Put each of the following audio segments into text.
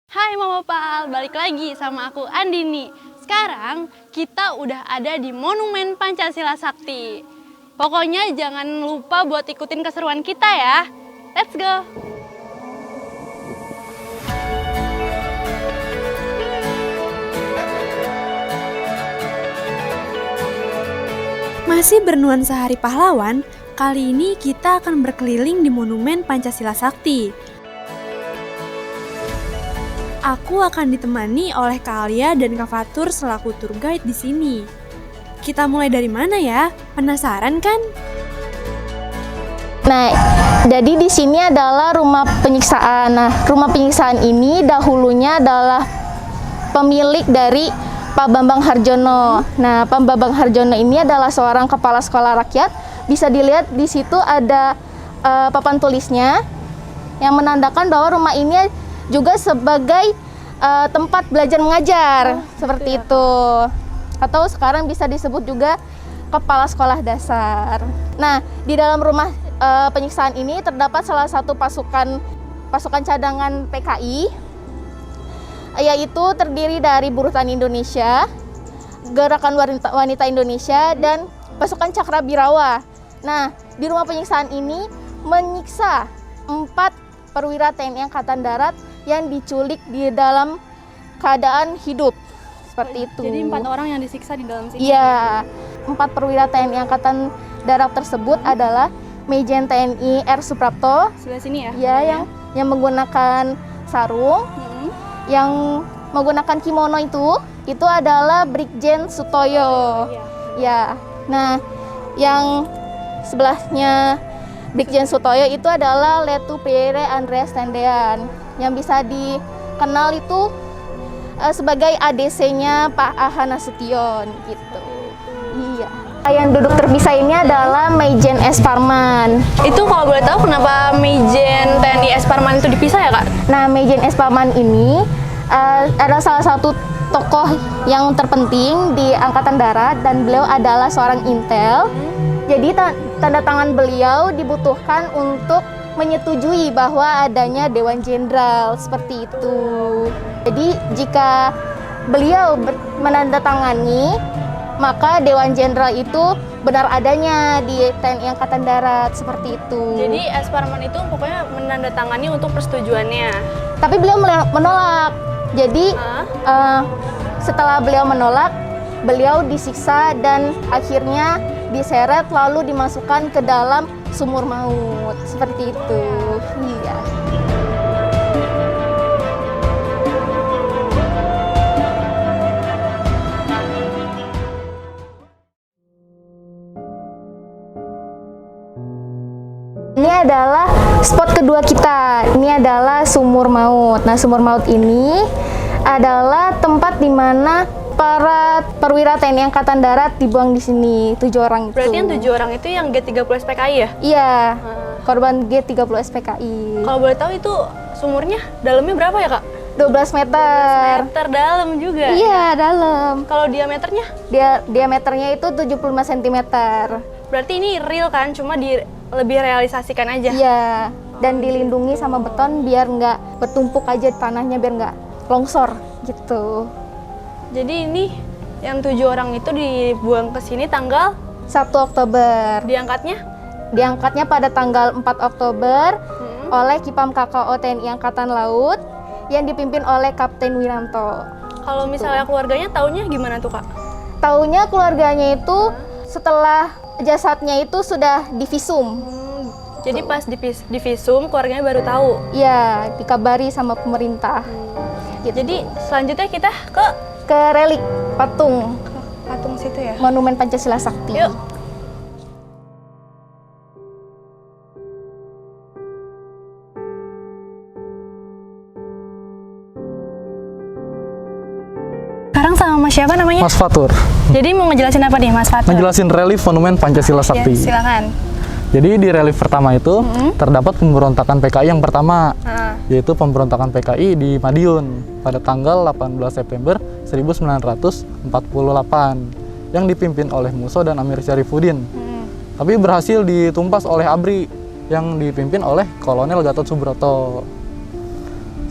Hai Mama Pal, balik lagi sama aku Andini. Sekarang kita udah ada di Monumen Pancasila Sakti. Pokoknya jangan lupa buat ikutin keseruan kita ya. Let's go! Masih bernuansa Hari Pahlawan, kali ini kita akan berkeliling di Monumen Pancasila Sakti. Aku akan ditemani oleh Kak Alia dan Kak Fatur selaku tour guide di sini. Kita mulai dari mana ya? Penasaran kan? Nah, jadi di sini adalah rumah penyiksaan. Nah, rumah penyiksaan ini dahulunya adalah pemilik dari Pak Bambang Harjono. Nah, Pak Bambang Harjono ini adalah seorang kepala sekolah rakyat. Bisa dilihat di situ ada papan tulisnya yang menandakan bahwa rumah ini juga sebagai tempat belajar mengajar, seperti itu. Atau sekarang bisa disebut juga kepala sekolah dasar. Nah, di dalam rumah penyiksaan ini terdapat salah satu pasukan cadangan PKI, yaitu terdiri dari Buruh Tani Indonesia, Gerakan Wanita Indonesia, dan pasukan Cakrabirawa. Nah, di rumah penyiksaan ini menyiksa 4 perwira TNI Angkatan Darat yang diculik di dalam keadaan hidup, seperti itu. Jadi 4 orang yang disiksa di dalam sini? Iya, 4 perwira TNI Angkatan Darat tersebut adalah Majen TNI R. Suprapto. Sebelah sini ya? Ya, yang menggunakan sarung. Yang menggunakan kimono itu adalah Brigjen Sutoyo. Ya. Nah, yang sebelahnya Brigjen Sutoyo itu adalah Letu Pierre Andreas Tendean, yang bisa dikenal itu sebagai ADC-nya Pak Aha Nasution gitu. Iya. Yang duduk terpisah ini adalah Majen S. Parman. Itu kalau boleh tahu kenapa Majen TNI S. Parman itu dipisah ya, Kak? Nah, Majen S. Parman ini adalah salah satu tokoh yang terpenting di Angkatan Darat dan beliau adalah seorang intel. Jadi tanda tangan beliau dibutuhkan untuk menyetujui bahwa adanya Dewan Jenderal, seperti itu. Jadi jika beliau menandatangani, maka Dewan Jenderal itu benar adanya di TNI Angkatan Darat, seperti itu. Jadi S. Parman itu pokoknya menandatangani untuk persetujuannya. Tapi beliau menolak. Jadi setelah beliau menolak, beliau disiksa dan akhirnya diseret lalu dimasukkan ke dalam sumur maut, seperti itu. Iya. Ini adalah spot kedua kita. Ini adalah sumur maut. Nah, sumur maut ini adalah tempat di mana para perwira TNI Angkatan Darat dibuang di sini, 7 orang itu. Berarti yang 7 orang itu yang G30 SPKI ya? Iya, korban G30 SPKI. Kalau boleh tahu itu sumurnya dalamnya berapa ya, Kak? 12 meter. Meter dalam juga? Iya, dalam. Kalau diameternya? Diameternya itu 75 cm. Berarti ini real kan, cuma lebih realisasikan aja? Iya, dan dilindungi sama beton biar nggak bertumpuk aja tanahnya, biar nggak longsor gitu. Jadi ini yang 7 orang itu dibuang ke sini tanggal 1 Oktober. Diangkatnya pada tanggal 4 Oktober oleh Kipam KKO TNI Angkatan Laut yang dipimpin oleh Kapten Wiranto. Kalau misalnya keluarganya taunya gimana tuh, Kak? Taunya keluarganya itu setelah jasadnya itu sudah divisum. Jadi pas divisum keluarganya baru tahu? Iya, dikabari sama pemerintah. Gitu. Jadi selanjutnya kita ke relik patung situ ya? Monumen Pancasila Sakti. Yuk. Sekarang sama Mas siapa namanya? Mas Fatur. Jadi mau ngejelasin apa nih Mas Fatur? Ngejelasin relief Monumen Pancasila Sakti. Ya, silakan. Jadi di relief pertama itu terdapat pemberontakan PKI yang pertama, yaitu pemberontakan PKI di Madiun pada tanggal 18 September 1948 yang dipimpin oleh Musso dan Amir Syarifuddin. Tapi berhasil ditumpas oleh ABRI yang dipimpin oleh Kolonel Gatot Subroto.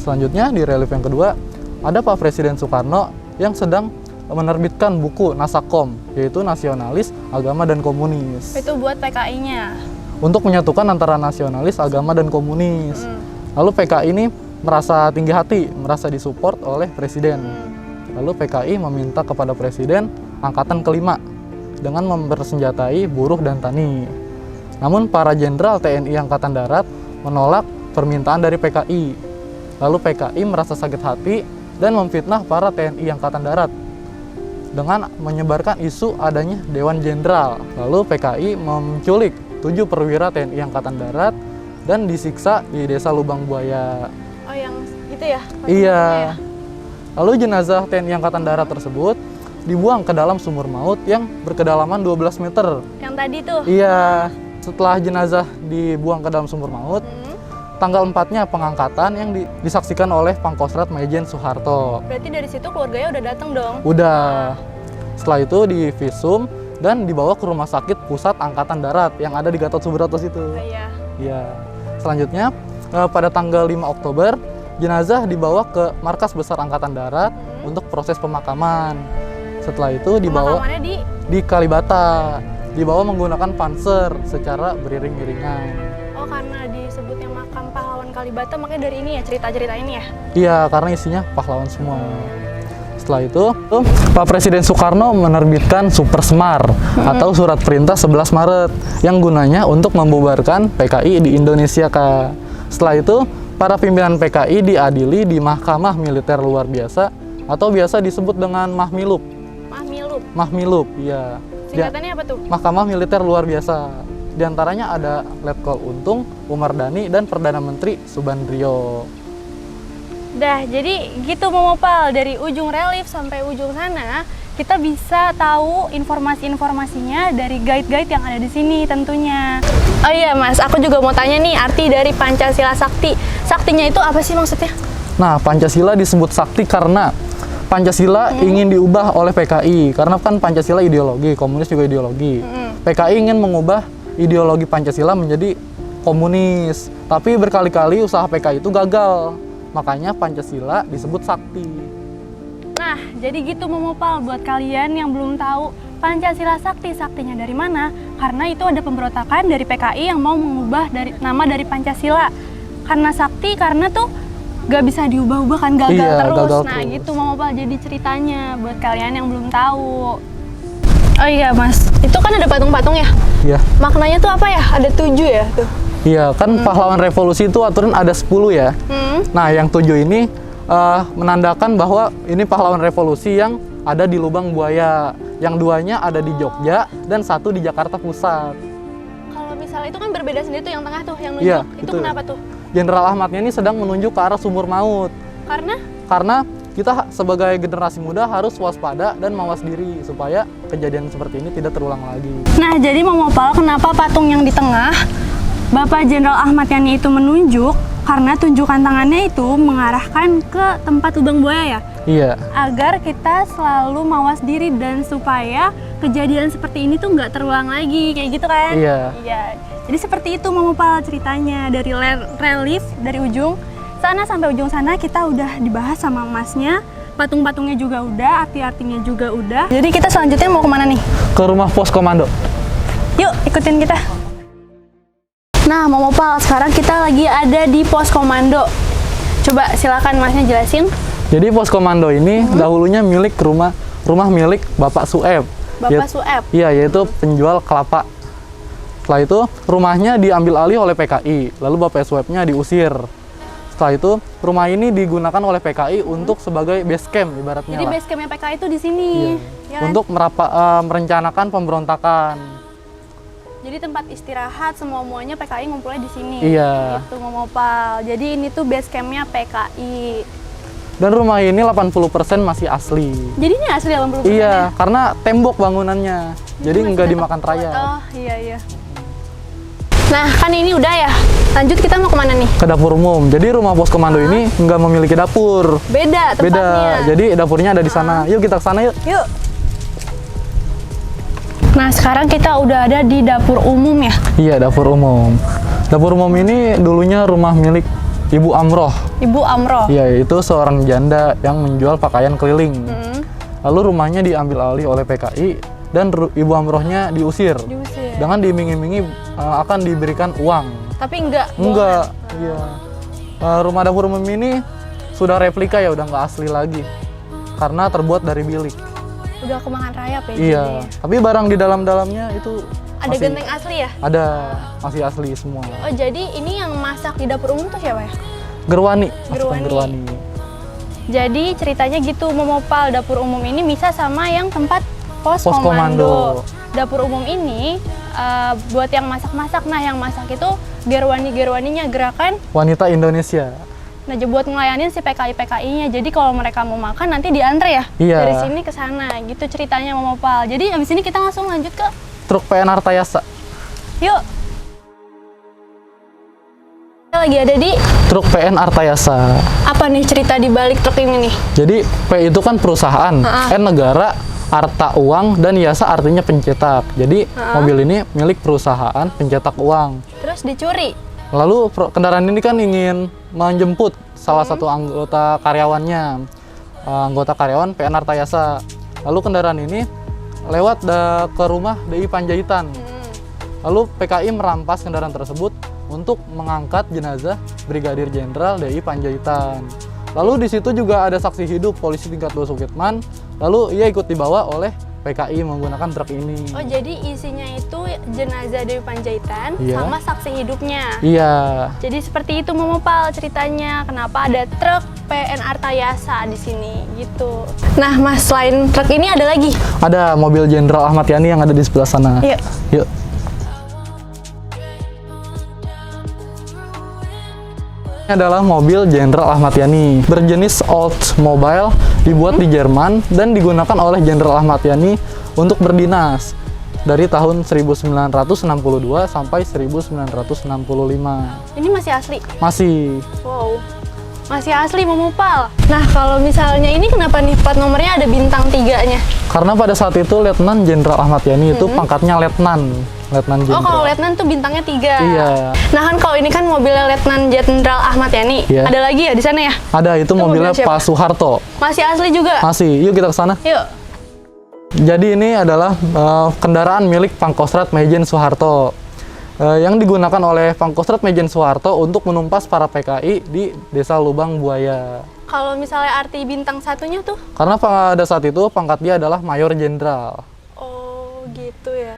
Selanjutnya di relief yang kedua ada Pak Presiden Soekarno yang sedang menerbitkan buku Nasakom, yaitu Nasionalis, Agama, dan Komunis. Itu buat PKI-nya. Untuk menyatukan antara nasionalis, agama, dan komunis. Lalu PKI ini merasa tinggi hati, merasa disupport oleh Presiden. Lalu PKI meminta kepada Presiden angkatan kelima dengan mempersenjatai buruh dan tani. Namun para jenderal TNI Angkatan Darat menolak permintaan dari PKI. Lalu PKI merasa sakit hati dan memfitnah para TNI Angkatan Darat dengan menyebarkan isu adanya Dewan Jenderal. Lalu PKI menculik 7 perwira TNI Angkatan Darat dan disiksa di Desa Lubang Buaya. Oh, yang itu ya? Iya. Lalu jenazah TNI Angkatan Darat tersebut dibuang ke dalam sumur maut yang berkedalaman 12 meter. Yang tadi tuh? Iya. Setelah jenazah dibuang ke dalam sumur maut, tanggal 4-nya pengangkatan yang disaksikan oleh Pangkostrat Majen Soeharto. Berarti dari situ keluarganya udah datang dong? Udah. Setelah itu divisum dan dibawa ke Rumah Sakit Pusat Angkatan Darat yang ada di Gatot Subroto situ. Oh, iya. Iya. Selanjutnya pada tanggal 5 Oktober jenazah dibawa ke Markas Besar Angkatan Darat untuk proses pemakaman. Setelah itu dibawa Pemakamannya di Kalibata. Dibawa menggunakan panser secara beriring-iringan. Oh, karena disebutnya makam pahlawan Kalibata, makanya dari ini ya, cerita-cerita ini ya? Iya, karena isinya pahlawan semua. Setelah itu, Pak Presiden Soekarno menerbitkan Super Semar atau Surat Perintah 11 Maret yang gunanya untuk membubarkan PKI di Indonesia, Kak. Setelah itu, para pimpinan PKI diadili di Mahkamah Militer Luar Biasa atau biasa disebut dengan Mahmilub. Mahmilub? Mahmilub, iya. Singkatannya apa tuh? Mahkamah Militer Luar Biasa. Di antaranya ada Letkol Untung, Umar Dhani, dan Perdana Menteri Subandrio. Dah, jadi gitu Momopal, dari ujung relief sampai ujung sana, kita bisa tahu informasi-informasinya dari guide-guide yang ada di sini tentunya. Oh iya Mas, aku juga mau tanya nih arti dari Pancasila Sakti. Saktinya itu apa sih maksudnya? Nah, Pancasila disebut sakti karena Pancasila ingin diubah oleh PKI, karena kan Pancasila ideologi, komunis juga ideologi. PKI ingin mengubah ideologi Pancasila menjadi komunis, tapi berkali-kali usaha PKI itu gagal. Makanya Pancasila disebut sakti. Nah, jadi gitu Momopal, buat kalian yang belum tahu Pancasila Sakti, saktinya dari mana? Karena itu ada pemberontakan dari PKI yang mau mengubah nama dari Pancasila. Karena sakti, karena tuh gak bisa diubah-ubah kan, gagal Iya, terus. gagal Nah terus. gitu Momopal, jadi ceritanya buat kalian yang belum tahu. Oh iya Mas, itu kan ada patung-patung ya? Iya. Maknanya tuh apa ya? Ada 7 ya tuh? Iya, kan pahlawan revolusi itu aturan ada 10 ya. Nah, yang 7 ini menandakan bahwa ini pahlawan revolusi yang ada di Lubang Buaya. Yang 2-nya ada di Jogja dan 1 di Jakarta Pusat. Kalau misalnya itu kan berbeda sendiri tuh yang tengah tuh, yang nunjuk. Iya, itu itu. kenapa tuh? Jenderal Ahmadnya ini sedang menunjuk ke arah sumur maut. Karena kita sebagai generasi muda harus waspada dan mawas diri supaya kejadian seperti ini tidak terulang lagi. Nah, jadi Momopal, kenapa patung yang di tengah Bapak Jenderal Ahmad Yani itu menunjuk? Karena tunjukan tangannya itu mengarahkan ke tempat lubang buaya ya? Iya. Agar kita selalu mawas diri dan supaya kejadian seperti ini tuh nggak terulang lagi, kayak gitu kan? Iya. Iya. Jadi seperti itu Momopal ceritanya, dari relief dari ujung sana sampai ujung sana kita udah dibahas sama Masnya. Patung-patungnya juga udah, arti-artinya juga udah. Jadi kita selanjutnya mau kemana nih? Ke rumah pos komando. Yuk, ikutin kita. Nah, Momopal, sekarang kita lagi ada di pos komando. Coba silakan Masnya jelasin. Jadi pos komando ini dahulunya milik rumah milik Bapak Sueb. Bapak Sueb. Iya, yaitu penjual kelapa. Setelah itu rumahnya diambil alih oleh PKI, lalu Bapak Suebnya diusir. Setelah itu rumah ini digunakan oleh PKI untuk sebagai base camp ibaratnya. Jadi lah. base campnya PKI itu di sini. Iya. Ya kan? Untuk merencanakan pemberontakan. Jadi tempat istirahat semuanya PKI ngumpulnya di sini. Iya. Itu Momopal. Jadi ini tuh base campnya PKI. Dan rumah ini 80% masih asli. Jadi ini asli 80%. Iya, karena tembok bangunannya. Jadi masih nggak dapat dimakan kuat. rayap. Oh, iya. Nah, kan ini udah ya. Lanjut kita mau kemana nih? Ke dapur umum. Jadi rumah pos komando ini nggak memiliki dapur. Beda tempatnya. Beda. Jadi dapurnya ada di sana. Yuk kita ke sana yuk. Yuk. Nah, sekarang kita udah ada di dapur umum ya. Iya, dapur umum. Dapur umum ini dulunya rumah milik Ibu Amroh. Ibu Amroh. Iya, itu seorang janda yang menjual pakaian keliling. Lalu rumahnya diambil alih oleh PKI dan Ibu Amrohnya diusir. Diusir. Dengan diiming-imingi akan diberikan uang. Tapi enggak. Enggak, iya. Rumah dapur umum ini sudah replika ya, udah nggak asli lagi. Karena terbuat dari bilik. Udah kemakan rayap ya. Iya, jadinya. tapi barang di dalamnya itu Ada genteng asli ya? Ada, masih asli semua. Oh, jadi ini yang masak di dapur umum tuh siapa ya? Gerwani, pasukan Gerwani. Gerwani. Jadi ceritanya gitu, Momopal dapur umum ini bisa sama yang tempat pos Pos komando. Dapur umum ini buat yang masak-masak. Nah, yang masak itu Gerwani-gerwaninya, gerakan. Wanita Indonesia. Nah, buat ngelayanin si PKI-PKI-nya. Jadi kalau mereka mau makan nanti diantre ya? Iya. Dari sini ke sana. Gitu ceritanya Momopal. Jadi abis ini kita langsung lanjut ke Truk PN Artayasa. yuk. Kita lagi ada di Truk PN Artayasa. apa nih cerita di balik truk ini nih? Jadi P itu kan perusahaan, N negara, Arta uang, dan Yasa artinya pencetak. Jadi mobil ini milik perusahaan pencetak uang. Terus dicuri. Lalu kendaraan ini kan ingin menjemput salah satu anggota karyawannya, anggota karyawan PN Artayasa. Lalu kendaraan ini lewat ke rumah DI Panjaitan. Lalu PKI merampas kendaraan tersebut untuk mengangkat jenazah Brigadir Jenderal DI Panjaitan. Lalu di situ juga ada saksi hidup polisi tingkat 2 Sukitman. Lalu ia ikut dibawa oleh PKI menggunakan truk ini. Oh, jadi isinya itu jenazah Dewi Panjaitan Iya. sama saksi hidupnya. Iya, Jadi seperti itu Momopal ceritanya. Kenapa ada truk PN Artayasa di sini gitu. Nah, Mas, selain truk ini ada lagi? ada mobil Jenderal Ahmad Yani yang ada di sebelah sana. Yuk. Yuk. Ini adalah mobil Jenderal Ahmad Yani, berjenis Oldsmobile, dibuat di Jerman dan digunakan oleh Jenderal Ahmad Yani untuk berdinas dari tahun 1962 sampai 1965. Ini masih asli? Masih. Wow, masih asli Momopal. Nah, kalau misalnya ini kenapa nih plat nomornya ada bintang 3-nya? Karena pada saat itu Letnan Jenderal Ahmad Yani itu pangkatnya Letnan Oh, kalau Jenderal. Letnan tuh bintangnya 3. Iya. Nah, kan kalau ini kan mobilnya Letnan Jenderal Ahmad Yani. Iya. Ada lagi ya di sana ya? Ada, itu mobilnya mobil siapa? Pak Soeharto. Masih asli juga? Masih. Yuk kita ke sana. Yuk. Jadi ini adalah kendaraan milik Pangkostrat Majen Soeharto yang digunakan oleh Pangkostrat Majen Soeharto untuk menumpas para PKI di Desa Lubang Buaya. Kalau misalnya arti bintang satunya tuh? Karena pada saat itu pangkat dia adalah Mayor Jenderal. Oh, gitu ya.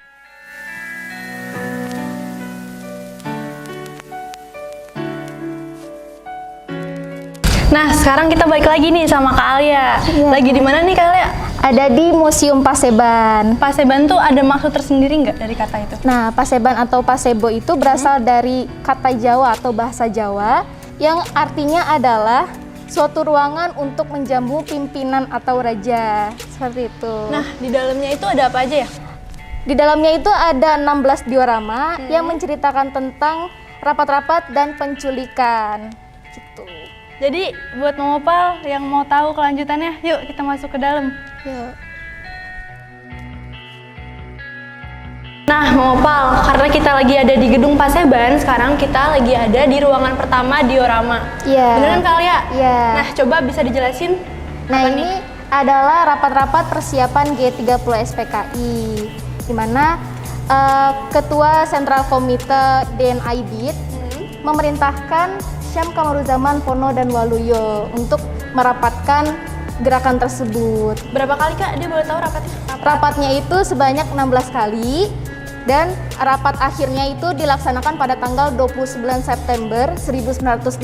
Nah, sekarang kita balik lagi nih sama Kak Alia. Lagi di mana nih Kak Alia? Ada di Museum Paseban. Paseban tuh ada maksud tersendiri nggak dari kata itu? Nah, Paseban atau Pasebo itu berasal dari kata Jawa atau bahasa Jawa yang artinya adalah suatu ruangan untuk menjamu pimpinan atau raja. Seperti itu. Nah, di dalamnya itu ada apa aja ya? Di dalamnya itu ada 16 diorama yang menceritakan tentang rapat-rapat dan penculikan. Gitu. Jadi buat Momopal yang mau tahu kelanjutannya, yuk kita masuk ke dalam. Yuk. Nah, Momopal, karena kita lagi ada di gedung Paseban, sekarang kita lagi ada di ruangan pertama diorama. Iya. Beneran Kak Alia? Iya. Nah, coba bisa dijelasin? Nah, apa ini nih? adalah rapat-rapat persiapan G30 SPKI, di mana Ketua Sentral Komite DNI memerintahkan Syam Kamaruzaman Pono dan Waluyo untuk merapatkan gerakan tersebut. Berapa kali Kak dia boleh tahu rapatnya? Rapatnya itu sebanyak 16 kali dan rapat akhirnya itu dilaksanakan pada tanggal 29 September 1965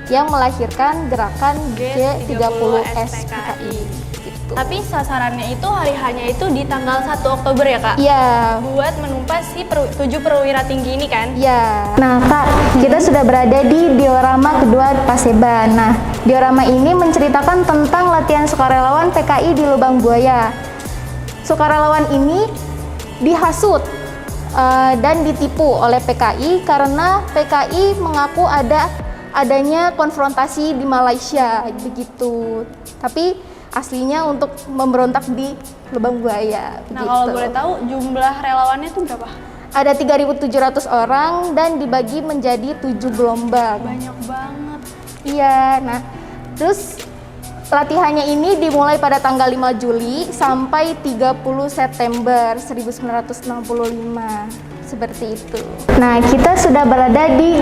yang melahirkan gerakan G30 SPKI. Gitu. Tapi sasarannya itu hari hanya itu di tanggal 1 Oktober ya Kak? Iya. Buat menumpas si 7 perwira tinggi ini kan? Ya, nah Kak, kita sudah berada di diorama kedua Paseban. Nah, diorama ini menceritakan tentang latihan sukarelawan PKI di Lubang Buaya. Sukarelawan ini dihasut dan ditipu oleh PKI karena PKI mengaku adanya konfrontasi di Malaysia begitu. Tapi aslinya untuk memberontak di Lubang Buaya. Nah, kalau boleh tahu jumlah relawannya itu berapa? Ada 3.700 orang dan dibagi menjadi 7 gelombang. Banyak banget. Iya, nah terus latihannya ini dimulai pada tanggal 5 Juli sampai 30 September 1965. Seperti itu. Nah, kita sudah berada di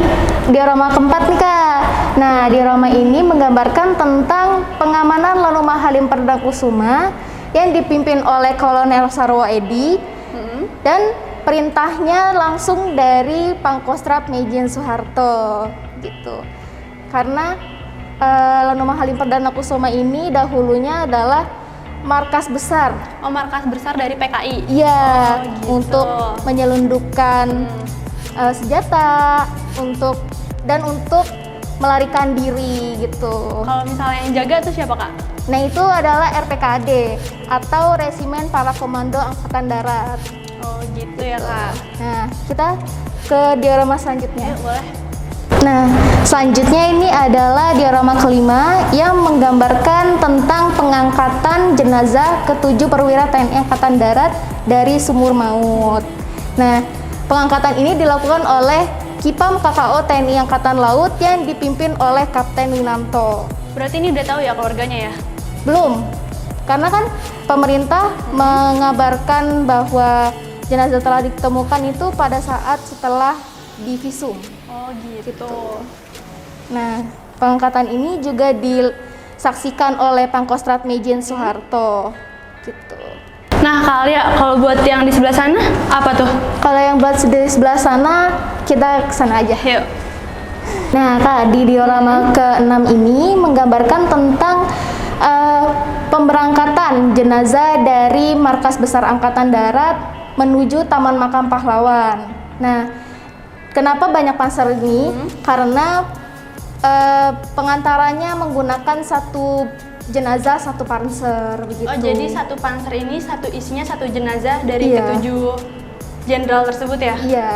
diorama keempat nih Kak. Nah, diorama ini menggambarkan tentang pengamanan Lanuma Halim Perdana Kusuma yang dipimpin oleh Kolonel Sarwo Edi dan perintahnya langsung dari Pangkostrat Mejen Soeharto gitu. Karena Lanuma Halim Perdana Kusuma ini dahulunya adalah markas besar. Oh, markas besar dari PKI. Iya, gitu. untuk menyelundupkan senjata, untuk melarikan diri gitu. Kalau misalnya yang jaga tuh siapa, Kak? Nah, itu adalah RPKAD atau Resimen Para Komando Angkatan Darat. Oh, gitu ya, Kak. Nah, kita ke diorama selanjutnya. Yuk, boleh. Nah, selanjutnya ini adalah diorama kelima yang menggambarkan tentang pengangkatan jenazah ke-7 perwira TNI Angkatan Darat dari sumur maut. Nah, pengangkatan ini dilakukan oleh Kipam KKO TNI Angkatan Laut yang dipimpin oleh Kapten Winanto. Berarti ini udah tahu ya keluarganya ya? Belum, karena kan pemerintah mengabarkan bahwa jenazah telah ditemukan itu pada saat setelah divisum. Oh, gitu. Nah, pengangkatan ini juga disaksikan oleh Pangkostrat Mejen Soeharto. Gitu. Nah, Kak Alia, kalau buat yang di sebelah sana, apa tuh? Kalau yang buat di sebelah sana, kita ke sana aja. Yuk. Nah, Kak, di diorama ke-6 ini menggambarkan tentang pemberangkatan jenazah dari Markas Besar Angkatan Darat menuju Taman Makam Pahlawan. Nah, kenapa banyak panser ini? Karena pengantarannya menggunakan satu jenazah satu panser begitu. Oh, jadi satu panser ini isinya satu jenazah dari Iya. ke-7 jenderal tersebut ya? Iya.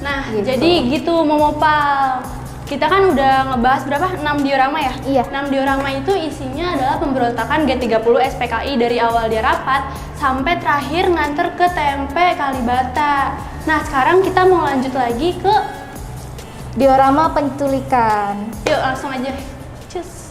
Nah, Gitu. jadi gitu Momopal. Kita kan udah ngebahas berapa? 6 diorama ya? Iya. 6 diorama itu isinya adalah pemberontakan G30 SPKI dari awal dia rapat sampai terakhir nganter ke TMP Kalibata. Nah, sekarang kita mau lanjut lagi ke Diorama penculikan. yuk langsung aja. Cus.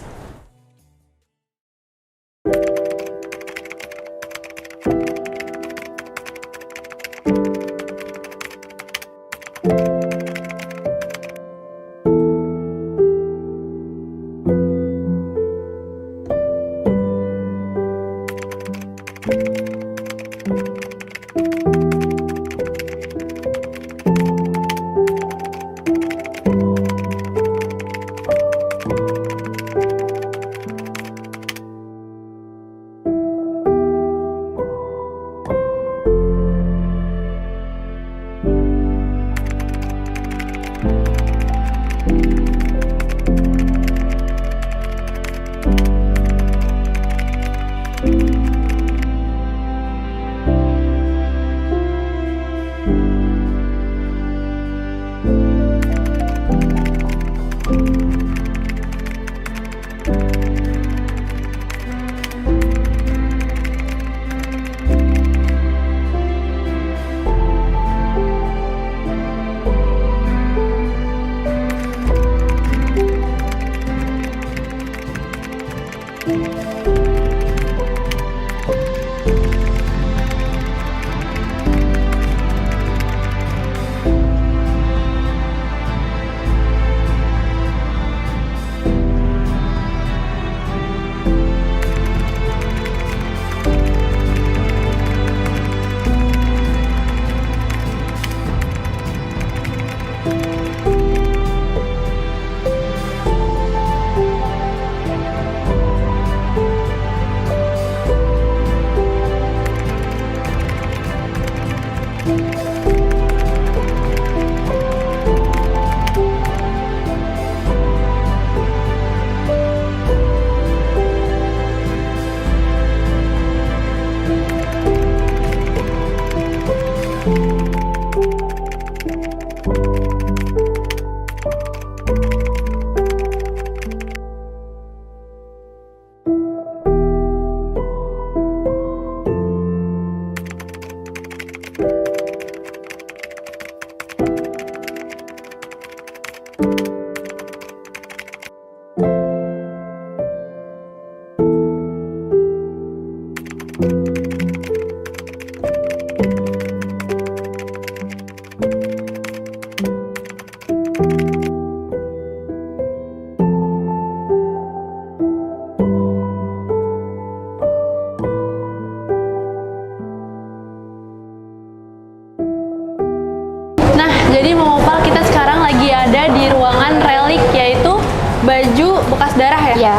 bekas darah ya? Ya.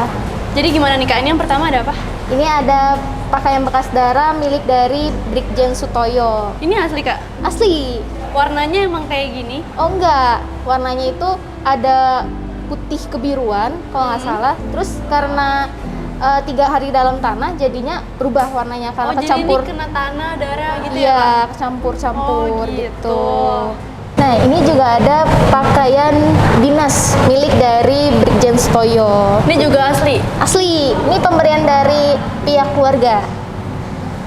Jadi gimana nih Kak? Ini yang pertama ada apa? Ini ada pakaian bekas darah milik dari Brigjen Sutoyo. Ini asli Kak? Asli. Warnanya emang kayak gini? Oh enggak, warnanya itu ada putih kebiruan kalau nggak salah. Terus karena 3 hari dalam tanah jadinya berubah warnanya karena kecampur. Jadi ini kena tanah, darah gitu ya Iya, Kak? kecampur-campur Oh, gitu. gitu. Nah, ini juga ada pakaian dinas milik dari Brigjen Sutoyo. Ini juga asli? Asli, ini pemberian dari pihak keluarga.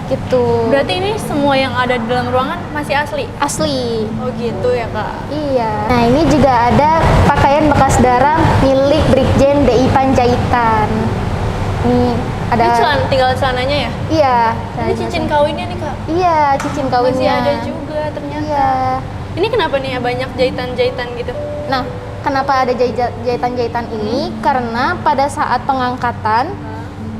Gitu. Berarti ini semua yang ada di dalam ruangan masih asli? Asli. Oh gitu ya Kak? Iya. Nah, ini juga ada pakaian bekas darah milik Brigjen DI Panjaitan. Ini ada. Ini tinggal celananya ya? Iya. Ini cincin kawinnya nih Kak? Iya, cincin kawinnya. Masih ada juga ternyata. Iya. Ini kenapa nih ya banyak jahitan-jahitan gitu? Nah, kenapa ada jahitan-jahitan ini? Karena pada saat pengangkatan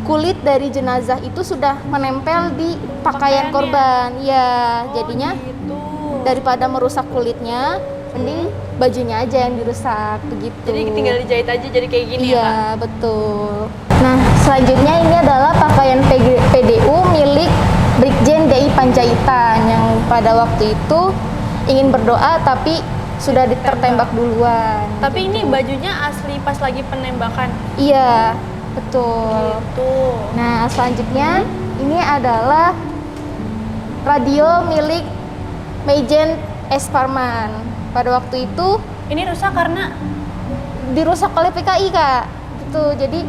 kulit dari jenazah itu sudah menempel di pakaian Pakaiannya. korban. Ya, jadinya Gitu. daripada merusak kulitnya, mending bajunya aja yang dirusak begitu. Jadi tinggal dijahit aja jadi kayak gini ya Kak? Iya, betul. Nah, selanjutnya ini adalah pakaian PDU milik Brigjen DI Panjaitan yang pada waktu itu ingin berdoa tapi sudah tertembak duluan. Tapi ini bajunya asli pas lagi penembakan? Iya, betul. Gitu. Nah, selanjutnya ini adalah radio milik Majen S. Parman. Pada waktu itu Ini rusak karena? dirusak oleh PKI, Kak. Gitu. Jadi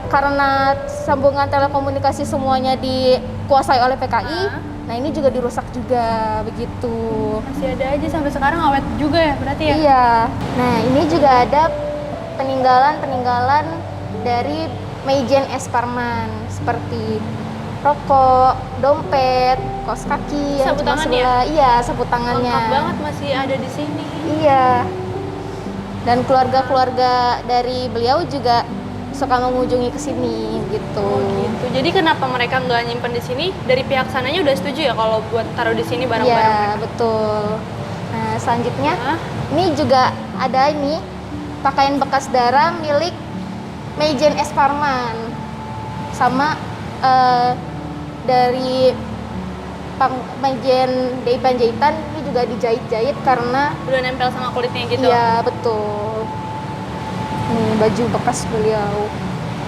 karena sambungan telekomunikasi semuanya dikuasai oleh PKI, nah ini juga dirusak juga begitu. Masih ada aja sampai sekarang awet juga ya berarti ya? Iya. Nah, ini juga ada peninggalan-peninggalan dari Majen S. Parman seperti rokok, dompet, kaos kaki, yang Sabut cuma tangan ya? sebelah. Iya, sabut tangannya. Lengkap banget masih ada di sini. Iya. Dan keluarga-keluarga dari beliau juga suka mengunjungi ke sini gitu. Oh gitu. Jadi kenapa mereka nggak nyimpen di sini? Dari pihak sananya udah setuju ya kalau buat taruh di sini barang-barang Iya, mereka? betul. Nah, selanjutnya Hah? ini juga ada ini pakaian bekas darah milik Majen S. Parman sama dari Majen DI Panjaitan ini juga dijahit-jahit karena Udah nempel sama kulitnya gitu? iya betul. Nih baju bekas beliau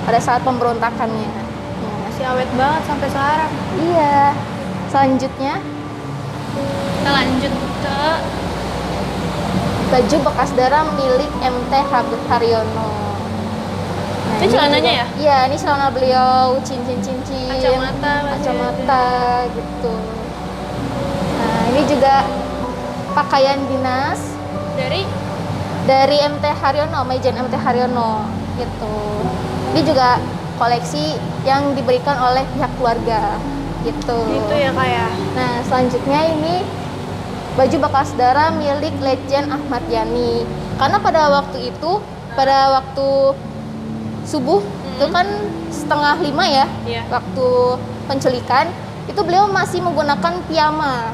pada saat pemberontakannya. Nah, Masih awet banget sampai sekarang. iya. Selanjutnya Kita lanjut ke baju bekas darah milik MT Haryono. Nah, Ini celananya juga- ya? Iya, ini celana beliau, cincin-cincin, Kacamata masih kacamata gitu. Nah, ini juga pakaian dinas dari MT Haryono, Majen MT Haryono gitu. Ini juga koleksi yang diberikan oleh pihak keluarga gitu. gitu ya Kak ya? Nah, selanjutnya ini baju bekas darah milik Letjen Ahmad Yani. Karena pada waktu subuh itu kan 4:30 ya, Iya. waktu penculikan, itu beliau masih menggunakan piyama.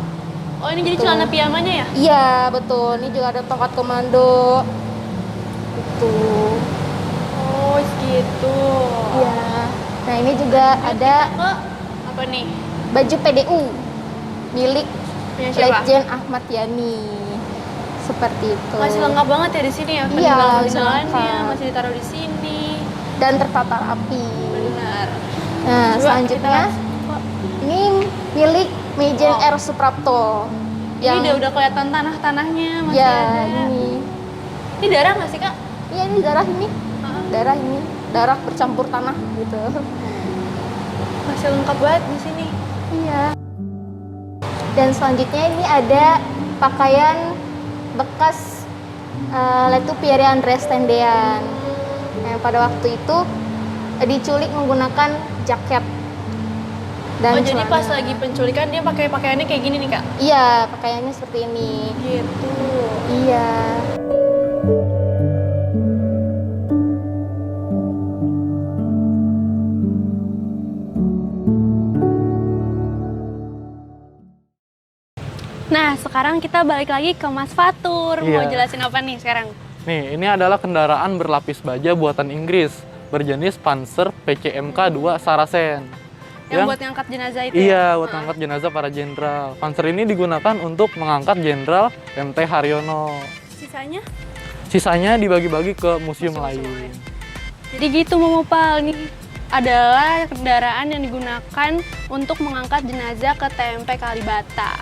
Oh ini jadi Tuh. celana piyamanya ya? Iya, betul. Ini juga ada tongkat komando. Gitu. Oh gitu. Iya. Nah, ini juga ada Ke apa nih? baju PDU milik Punya siapa? Letjen Ahmad Yani. Seperti itu. Masih lengkap banget ya di sini ya? Iya, Peninggalan-peninggalannya lengkap. masih ditaruh di sini. Dan tertata rapi. Benar. Nah, Coba selanjutnya kita- ini milik Majen Wow. R. Suprapto. Ini udah kelihatan tanah-tanahnya masih ya ada. Ini darah nggak sih Kak? Iya, ini darah ini. Darah ini, darah bercampur tanah gitu. Masih lengkap banget di sini. Iya. Dan selanjutnya ini ada pakaian bekas Letu Pierre Andreas Tendean. Nah, pada waktu itu diculik menggunakan jaket dan Oh jadi pas celana. lagi penculikan dia pakai pakaiannya kayak gini nih Kak? Iya, pakaiannya seperti ini. Gitu. Iya. Nah sekarang kita balik lagi ke Mas Fatur. Mau Iya. jelasin apa nih sekarang? Nih, ini adalah kendaraan berlapis baja buatan Inggris berjenis Panzer PCMK 2 Saracen. Yang buat ngangkat jenazah itu Iya, ya? buat ngangkat jenazah para jenderal. Panzer ini digunakan untuk mengangkat Jenderal MT Haryono. Sisanya? Sisanya dibagi-bagi ke museum lain. Jadi gitu Momopal, nih adalah kendaraan yang digunakan untuk mengangkat jenazah ke TMP Kalibata.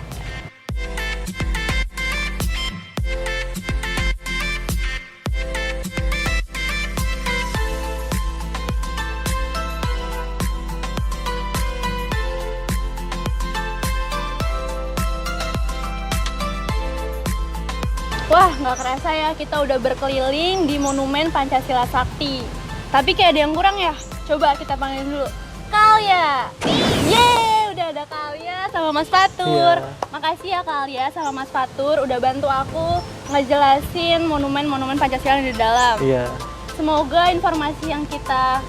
Wah, nggak kerasa ya kita udah berkeliling di Monumen Pancasila Sakti. Tapi kayak ada yang kurang ya. Coba kita panggil dulu. Kalia. Yeay, udah ada Kalia sama Mas Fatur. Iya. Makasih ya Kalia sama Mas Fatur udah bantu aku ngejelasin monumen-monumen Pancasila yang di dalam. Iya. Semoga informasi yang kita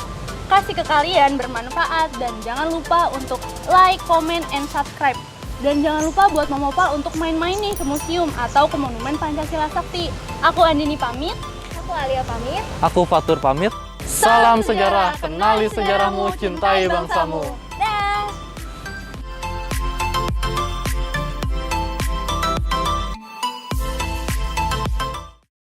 kasih ke kalian bermanfaat dan jangan lupa untuk like, comment, and subscribe. Dan jangan lupa buat Momopal untuk main-main nih ke museum atau ke Monumen Pancasila Sakti. Aku Andini pamit. Aku Alia pamit. Aku Fatur pamit. Salam sejarah, kenali sejarahmu, cintai bangsamu.